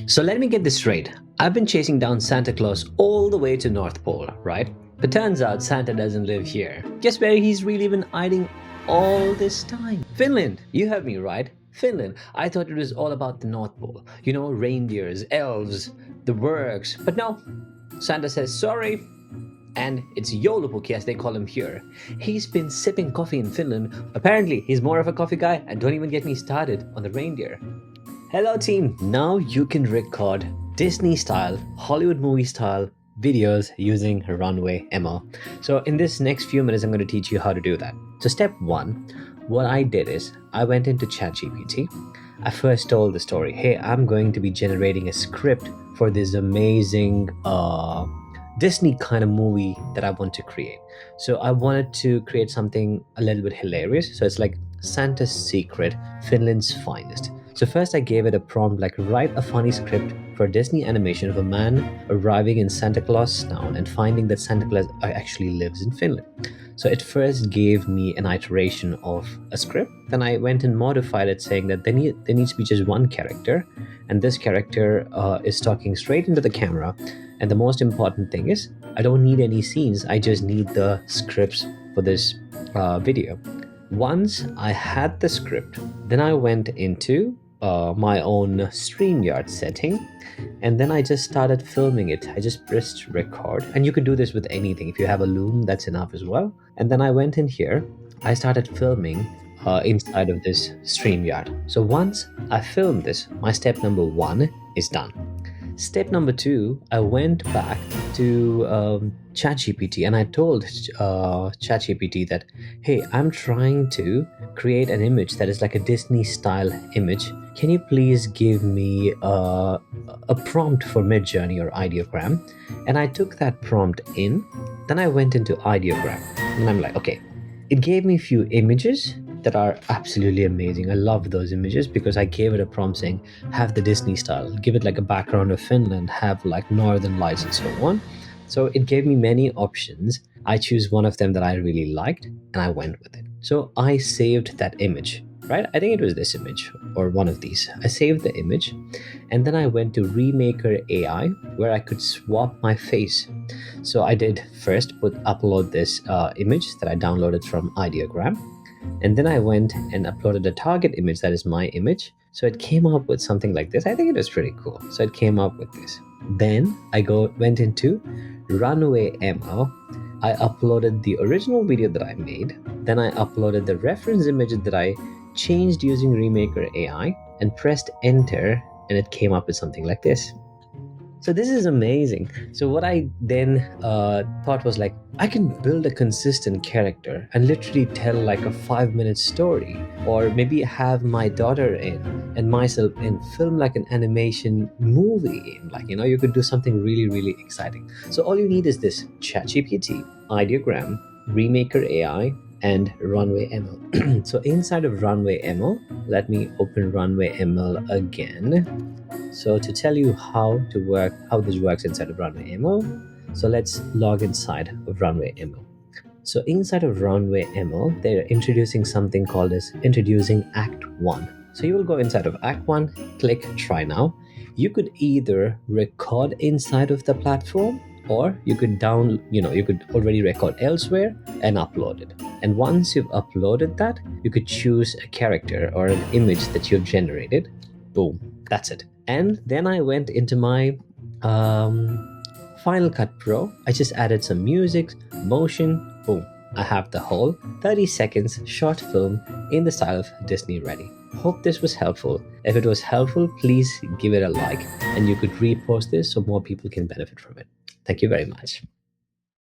So let me get this straight. I've been chasing down Santa Claus all the way to North Pole, right? But turns out Santa doesn't live here. Guess where he's really been hiding all this time? Finland. You heard me right. Finland. I thought it was all about the North Pole. You know, reindeers, elves, the works. But no. Santa says sorry. And it's Joulupukki as they call him here. He's been sipping coffee in Finland. Apparently, he's more of a coffee guy, and don't even get me started on the reindeer. Hello team! Now you can record Disney-style, Hollywood movie-style videos using RunwayML. So in this next few minutes, I'm going to teach you how to do that. So step one, what I did is I went into ChatGPT. I first told the story, hey, I'm going to be generating a script for this amazing Disney kind of movie that I want to create. So I wanted to create something a little bit hilarious. So it's like Santa's Secret, Finland's finest. So first I gave it a prompt like write a funny script for Disney animation of a man arriving in Santa Claus town and finding that Santa Claus actually lives in Finland. So it first gave me an iteration of a script. Then I went and modified it saying that there needs to be just one character, and this character is talking straight into the camera. And the most important thing is I don't need any scenes. I just need the scripts for this video. Once I had the script, then I went into my own StreamYard setting, and then I just started filming it. I just pressed record, and you could do this with anything. If you have a loom, that's enough as well. And then I went in here, I started filming inside of this StreamYard. So once I filmed this, my step number one is done. Step number two, I went back to ChatGPT and I told ChatGPT that, hey, I'm trying to create an image that is like a Disney style image. Can you please give me a prompt for Midjourney or Audiogram? And I took that prompt in. Then I went into Audiogram and I'm like, okay, it gave me a few images that are absolutely amazing. I love those images because I gave it a prompt saying have the Disney style, give it like a background of Finland, have like northern lights and so on. So it gave me many options. I choose one of them that I really liked and I went with it. So I saved that image, right? I think it was this image or one of these. I saved the image and then I went to Remaker AI where I could swap my face. So I did first upload this image that I downloaded from Audiogram. And then I went and uploaded a target image that is my image. So it came up with something like this. I think it was pretty cool. So it came up with this. Then I went into RunwayML. I uploaded the original video that I made. Then I uploaded the reference image that I changed using Remaker AI and pressed enter, and it came up with something like this. So this is amazing. So what I then thought was like, I can build a consistent character and literally tell like a 5-minute story, or maybe have my daughter in and myself in, film like an animation movie in, like, you know, you could do something really, really exciting. So all you need is this ChatGPT, Audiogram, Remaker AI, and RunwayML. So inside of RunwayML, let me open RunwayML again. So to tell you how this works inside of RunwayML, so let's log inside of RunwayML. So inside of RunwayML, they're introducing something called as introducing Act 1. So you will go inside of Act 1, click Try Now. You could either record inside of the platform, or you could you could already record elsewhere and upload it. And once you've uploaded that, you could choose a character or an image that you've generated. Boom, that's it. And then I went into my Final Cut Pro. I just added some music, motion, boom. I have the whole 30 seconds short film in the style of Disney ready. Hope this was helpful. If it was helpful, please give it a like, and you could repost this so more people can benefit from it. Thank you very much.